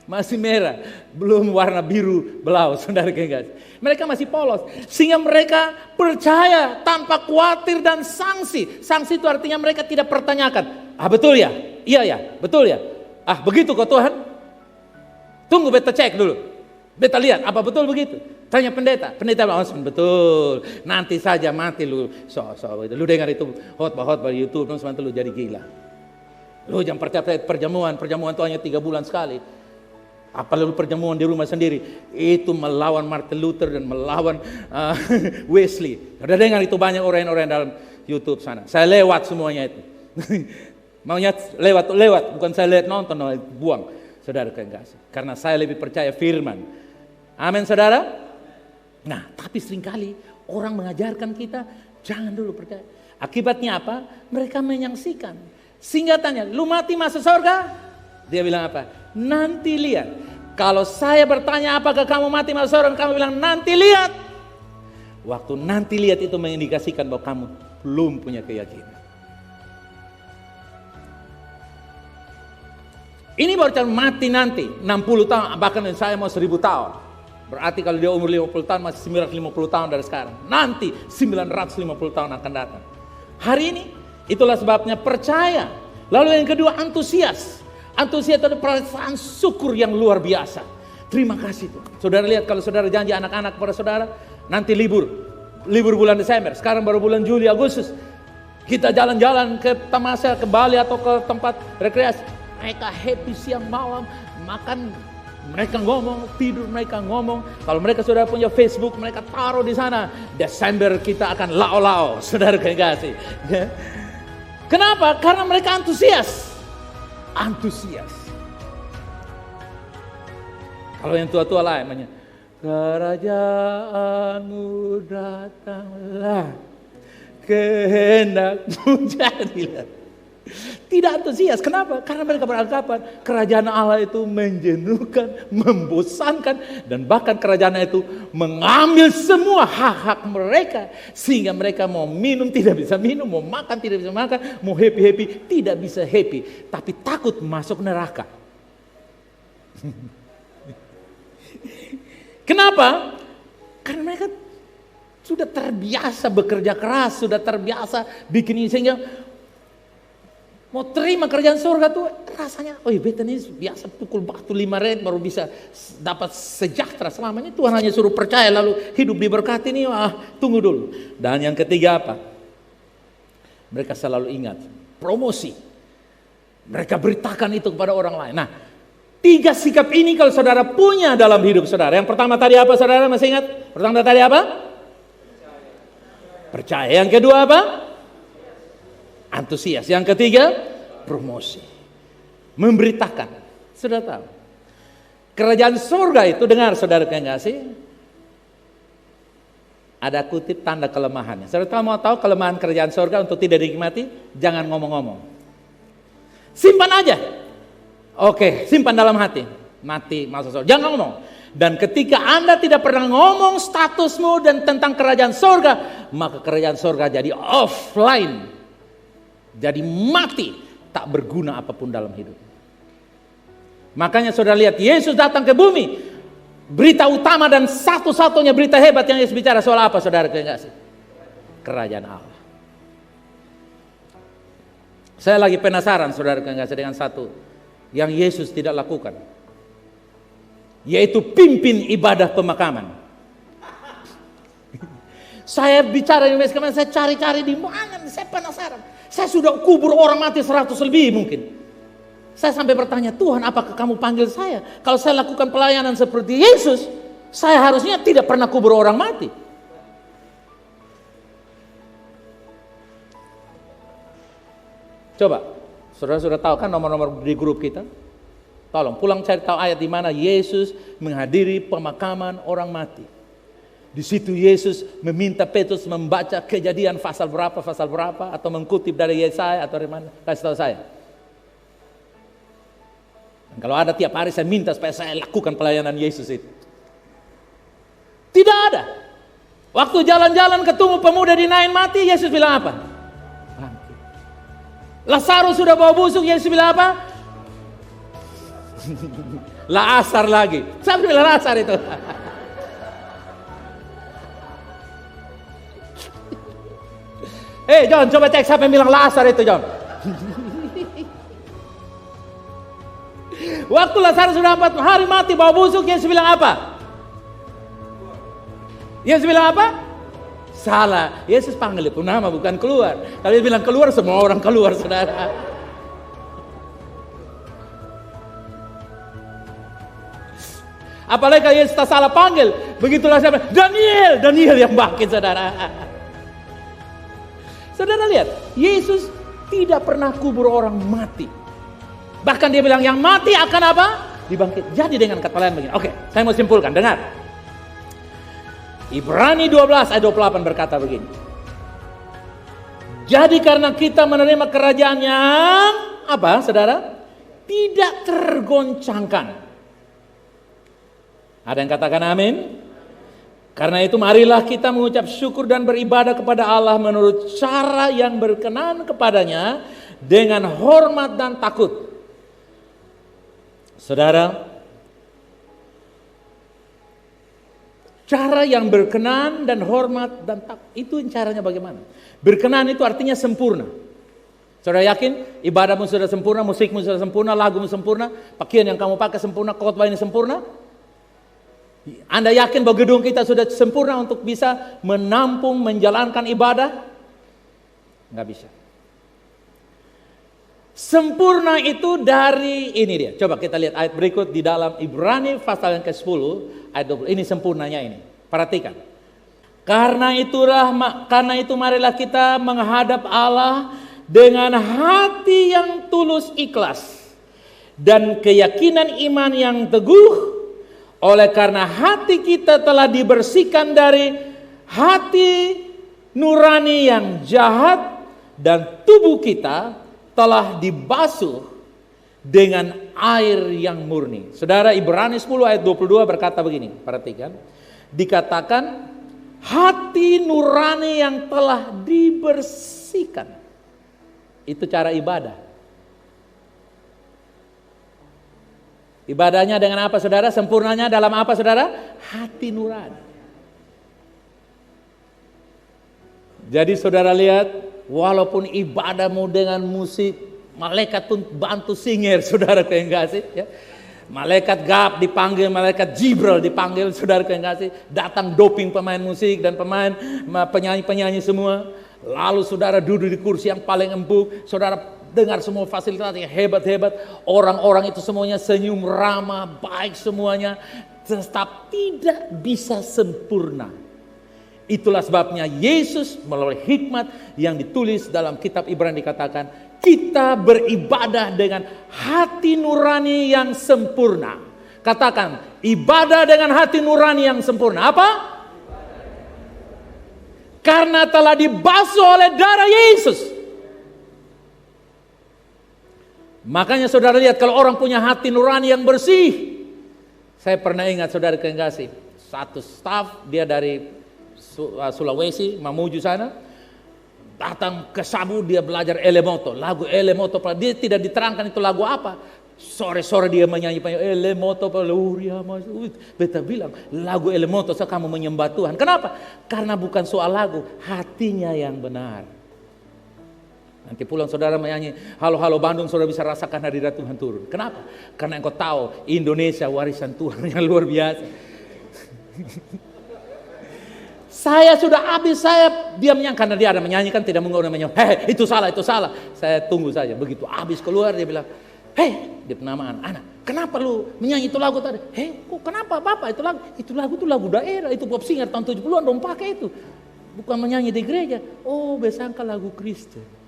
Masih merah, belum warna biru belau, saudara kekasih. Mereka masih polos, sehingga mereka percaya tanpa khawatir dan sanksi. Sanksi itu artinya mereka tidak pertanyakan, betul ya? Iya ya, betul ya? Begitu kok Tuhan? Tunggu beta cek dulu, beta lihat apa betul begitu? Tanya pendeta bilang, betul. Nanti saja mati lu, lu dengar itu khotbah di YouTube, nanti lu jadi gila. Lu jangan percaya perjamuan itu hanya 3 bulan sekali. Apalagi perjamuan di rumah sendiri, itu melawan Martin Luther dan melawan Wesley. Udah dengar itu banyak orang-orang dalam YouTube sana. Saya lewat semuanya itu. Maunya lewat, bukan saya lihat nonton, buang. Saudara kekasih, karena saya lebih percaya firman. Amin, saudara. Nah, tapi seringkali orang mengajarkan kita jangan dulu percaya. Akibatnya apa? Mereka menyaksikan. Sehingga tanya, lu mati masuk surga? Dia bilang apa? Nanti lihat. Kalau saya bertanya apakah kamu mati masuk surga, kamu bilang nanti lihat. Waktu nanti lihat itu mengindikasikan bahwa kamu belum punya keyakinan. Ini baru cara mati nanti 60 tahun, bahkan saya mau 1000 tahun. Berarti kalau dia umur 50 tahun masih 950 tahun dari sekarang. Nanti 950 tahun akan datang. Hari ini itulah sebabnya percaya. Lalu yang kedua antusias. Antusias itu perasaan syukur yang luar biasa. Terima kasih Tuhan. Saudara lihat kalau saudara janji anak-anak kepada saudara, nanti libur bulan Desember. Sekarang baru bulan Juli, Agustus. Kita jalan-jalan ke Tamasya, ke Bali atau ke tempat rekreasi. Mereka happy siang malam, makan, mereka ngomong, tidur mereka ngomong. Kalau mereka sudah punya Facebook, mereka taruh di sana. Desember kita akan lao-lao, saudara kekasih. Kenapa? Karena mereka antusias. Kalau yang tua-tua lain, kerajaanmu datanglah, kehendakmu jadilah. Tidak antusias. Kenapa? Karena mereka beranggapan kerajaan Allah itu menjenuhkan, membosankan, dan bahkan kerajaan itu mengambil semua hak-hak mereka, sehingga mereka mau minum tidak bisa minum, mau makan tidak bisa makan, mau happy tidak bisa happy, tapi takut masuk neraka. Kenapa? Karena mereka sudah terbiasa bekerja keras, sudah terbiasa bikin ini, sehingga mau terima kerjaan surga tuh rasanya, beta ini biasa pukul batu 5 red baru bisa dapat sejahtera selamanya. Tuhan hanya suruh percaya lalu hidup diberkati nih, tunggu dulu. Dan yang ketiga apa? Mereka selalu ingat promosi. Mereka beritakan itu kepada orang lain. Nah, 3 sikap ini kalau saudara punya dalam hidup saudara. Yang pertama tadi apa saudara, masih ingat? Pertama tadi apa? Percaya. Yang kedua apa? Antusias. Yang ketiga, promosi. Memberitakan. Sudah tahu. Kerajaan surga itu, dengar saudara kekasih, ada kutip tanda kelemahannya. Saudara mau tahu kelemahan kerajaan surga untuk tidak dinikmati? Jangan ngomong-ngomong. Simpan aja. Oke, simpan dalam hati. Mati masuk surga. Jangan ngomong. Dan ketika Anda tidak pernah ngomong statusmu dan tentang kerajaan surga, maka kerajaan surga jadi offline. Jadi mati, tak berguna apapun dalam hidup. Makanya saudara lihat, Yesus datang ke bumi. Berita utama dan satu-satunya berita hebat yang Yesus bicara soal apa saudara kekasih? Kerajaan Allah. Saya lagi penasaran saudara kekasih dengan satu yang Yesus tidak lakukan, yaitu pimpin ibadah pemakaman. Saya bicara di mes kemarin, saya cari-cari di mana, saya penasaran. Saya sudah kubur orang mati 100 lebih mungkin. Saya sampai bertanya, Tuhan apakah kamu panggil saya? Kalau saya lakukan pelayanan seperti Yesus, saya harusnya tidak pernah kubur orang mati. Coba, saudara sudah tahu kan nomor-nomor di grup kita? Tolong pulang cari tahu ayat di mana Yesus menghadiri pemakaman orang mati. Di situ Yesus meminta Petrus membaca Kejadian pasal berapa atau mengkutip dari Yesaya atau dari mana? Kasih tahu saya. Dan kalau ada tiap hari saya minta supaya saya lakukan pelayanan Yesus itu. Tidak ada. Waktu jalan-jalan ketemu pemuda di Nain mati, Yesus bilang apa? Bangkit. Lazarus sudah bau busuk, Yesus bilang apa? Lazar lagi. Siapa bilang Lazar itu? John, coba cek siapa yang bilang Lazar itu, John. Waktu Lazarus sudah 4 hari mati bau busuk, Yesus bilang apa? Yesus bilang apa? Salah. Yesus panggil itu nama, bukan keluar. Kalau dia bilang keluar, semua orang keluar, saudara. Apalagi kalau Yesus tak salah panggil, begitulah siapa? Daniel yang bangkit, saudara. Saudara lihat, Yesus tidak pernah kubur orang mati. Bahkan dia bilang yang mati akan apa? Dibangkit. Jadi dengan kata lain begini. Oke, saya mau simpulkan, dengar. Ibrani 12 ayat 28 berkata begini. Jadi karena kita menerima kerajaan yang apa, saudara? Tidak tergoncangkan. Ada yang katakan amin? Karena itu marilah kita mengucap syukur dan beribadah kepada Allah menurut cara yang berkenan kepadanya dengan hormat dan takut. Saudara, cara yang berkenan dan hormat dan takut, itu caranya bagaimana? Berkenan itu artinya sempurna. Saudara yakin ibadahmu sudah sempurna, musikmu sudah sempurna, lagumu sempurna, pakaian yang kamu pakai sempurna, khotbah ini sempurna? Anda yakin bahwa gedung kita sudah sempurna untuk bisa menampung, menjalankan ibadah? Nggak bisa. Sempurna itu dari ini dia. Coba kita lihat ayat berikut di dalam Ibrani pasal yang ke-10 ayat 20. Ini sempurnanya ini. Perhatikan. Karena itu marilah kita menghadap Allah dengan hati yang tulus ikhlas dan keyakinan iman yang teguh. Oleh karena hati kita telah dibersihkan dari hati nurani yang jahat dan tubuh kita telah dibasuh dengan air yang murni. Saudara, Ibrani 10 ayat 22 berkata begini, perhatikan. Dikatakan hati nurani yang telah dibersihkan. Itu cara ibadah. Ibadahnya dengan apa, saudara? Sempurnanya dalam apa, saudara? Hati nurani. Jadi saudara lihat, walaupun ibadahmu dengan musik, malaikat pun bantu singer, saudara yang kasih, ya. Malaikat Gab dipanggil, malaikat Jibril dipanggil, saudara yang kasih, datang doping pemain musik dan pemain penyanyi-penyanyi semua. Lalu saudara duduk di kursi yang paling empuk, saudara dengar semua fasilitas yang hebat-hebat, orang-orang itu semuanya senyum ramah, baik semuanya, tetap tidak bisa sempurna. Itulah sebabnya Yesus melalui hikmat yang ditulis dalam kitab Ibrani dikatakan, kita beribadah dengan hati nurani yang sempurna. Katakan, ibadah dengan hati nurani yang sempurna. Apa? Karena telah dibasuh oleh darah Yesus. Makanya saudara lihat, kalau orang punya hati nurani yang bersih. Saya pernah ingat saudara yang kasih, satu staf dia dari Sulawesi, Mamuju sana, datang ke Sabu, dia belajar Elemoto, lagu Elemoto, dia tidak diterangkan itu lagu apa. Sore-sore dia menyanyi Elemoto, beta bilang lagu Elemoto, so kamu menyembah Tuhan. Kenapa? Karena bukan soal lagu, hatinya yang benar. Nanti pulang saudara menyanyi halo-halo Bandung, saudara bisa rasakan hadirat Tuhan turun. Kenapa? Karena engkau tahu Indonesia warisan Tuhan yang luar biasa. Saya sudah habis, saya diamnya karena dia ada menyanyikan, tidak menyanyi. Itu salah. Saya tunggu saja. Begitu habis keluar dia bilang, dia penamaan anak. Kenapa lu menyanyi itu lagu tadi? Kok kenapa Bapak itu lagu daerah, itu pop singer tahun 70-an dong pakai itu. Bukan menyanyi di gereja. Oh, besangka lagu Kristen.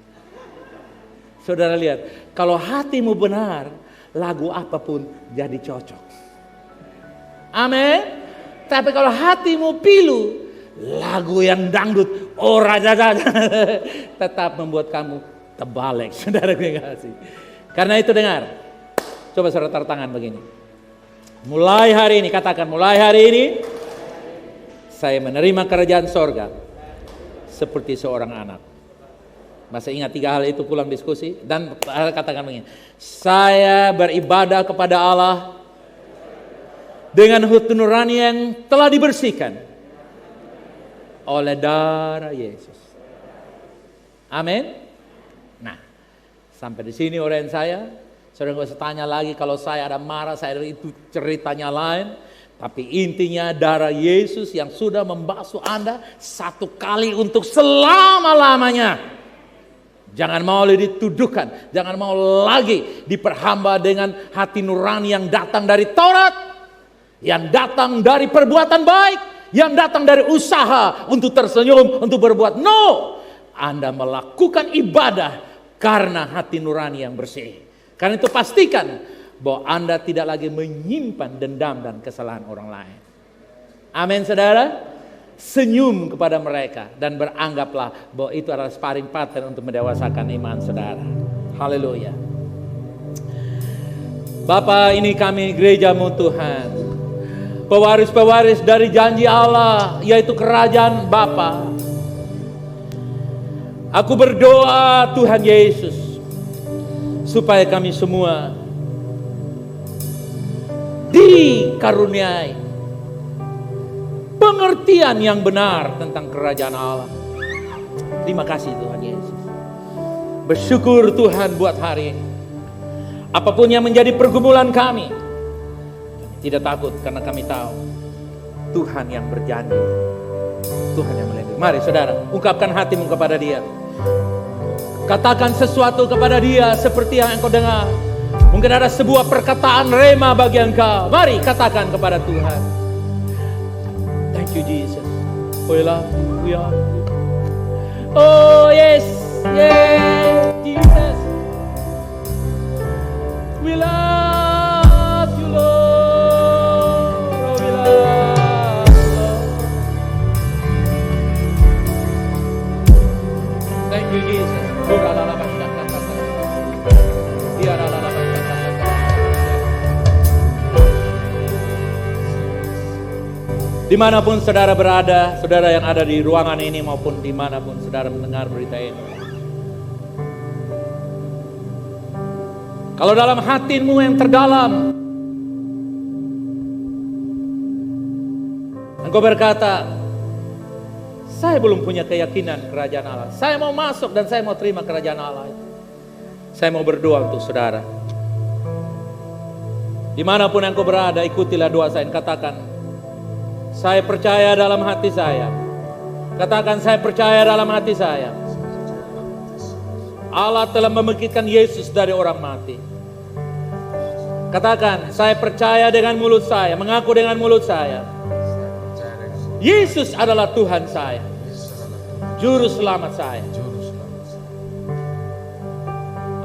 Saudara lihat, kalau hatimu benar, lagu apapun jadi cocok. Amin. Tapi kalau hatimu pilu, lagu yang dangdut, tetap membuat kamu terbalik, saudara yang kasih. Karena itu dengar, coba saudara taruh tangan begini. Mulai hari ini, katakan mulai hari ini, saya menerima kerajaan sorga seperti seorang anak. Masih ingat 3 hal itu pulang diskusi? Dan katakan begini, saya beribadah kepada Allah dengan hati nurani yang telah dibersihkan oleh darah Yesus. Amin. Nah, sampai di sini uraian saya. Saudara nggak usah tanya lagi kalau saya ada marah, saya itu ceritanya lain. Tapi intinya darah Yesus yang sudah membasuh Anda satu kali untuk selama-lamanya. Jangan mau dituduhkan, jangan mau lagi diperhamba dengan hati nurani yang datang dari Taurat, yang datang dari perbuatan baik, yang datang dari usaha untuk tersenyum, untuk berbuat. No, Anda melakukan ibadah karena hati nurani yang bersih. Karena itu pastikan bahwa Anda tidak lagi menyimpan dendam dan kesalahan orang lain. Amin, saudara. Senyum kepada mereka dan beranggaplah bahwa itu adalah sparring partner untuk mendewasakan iman saudara. Haleluya. Bapa, ini kami gerejamu Tuhan, pewaris-pewaris dari janji Allah, yaitu kerajaan Bapa. Aku berdoa Tuhan Yesus, supaya kami semua dikaruniai pengertian yang benar tentang kerajaan Allah. Terima kasih Tuhan Yesus. Bersyukur Tuhan buat hari ini. Apapun yang menjadi pergumulan kami tidak takut karena kami tahu Tuhan yang berjanji, Tuhan yang melindungi. Mari saudara, ungkapkan hatimu kepada Dia. Katakan sesuatu kepada Dia seperti yang engkau dengar. Mungkin ada sebuah perkataan rema bagi engkau. Mari katakan kepada Tuhan. Thank you Jesus. We love you. We honor you. Oh yes, yes Jesus. We love you Lord. Oh, we love you Lord. Thank you Jesus. Dimanapun saudara berada, saudara yang ada di ruangan ini maupun dimanapun saudara mendengar berita ini. Kalau dalam hatimu yang terdalam, engkau berkata, saya belum punya keyakinan kerajaan Allah. Saya mau masuk dan saya mau terima kerajaan Allah itu. Saya mau berdoa untuk saudara. Dimanapun engkau berada, ikutilah doa saya. Katakan, saya percaya dalam hati saya. Katakan, saya percaya dalam hati saya. Allah telah membangkitkan Yesus dari orang mati. Katakan, saya percaya dengan mulut saya, mengaku dengan mulut saya. Yesus adalah Tuhan saya, Juru Selamat saya.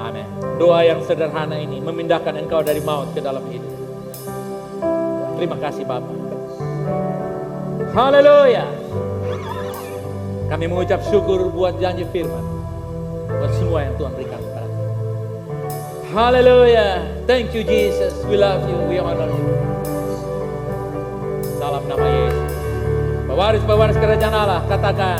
Amin. Doa yang sederhana ini memindahkan engkau dari maut ke dalam hidup. Terima kasih Bapa. Haleluya. Kami mengucap syukur buat janji firman, buat semua yang Tuhan berikan kepada kami. Haleluya. Thank you Jesus. We love you. We honor you. Dalam nama Yesus. Pewaris-pewaris kerajaan Allah, katakan,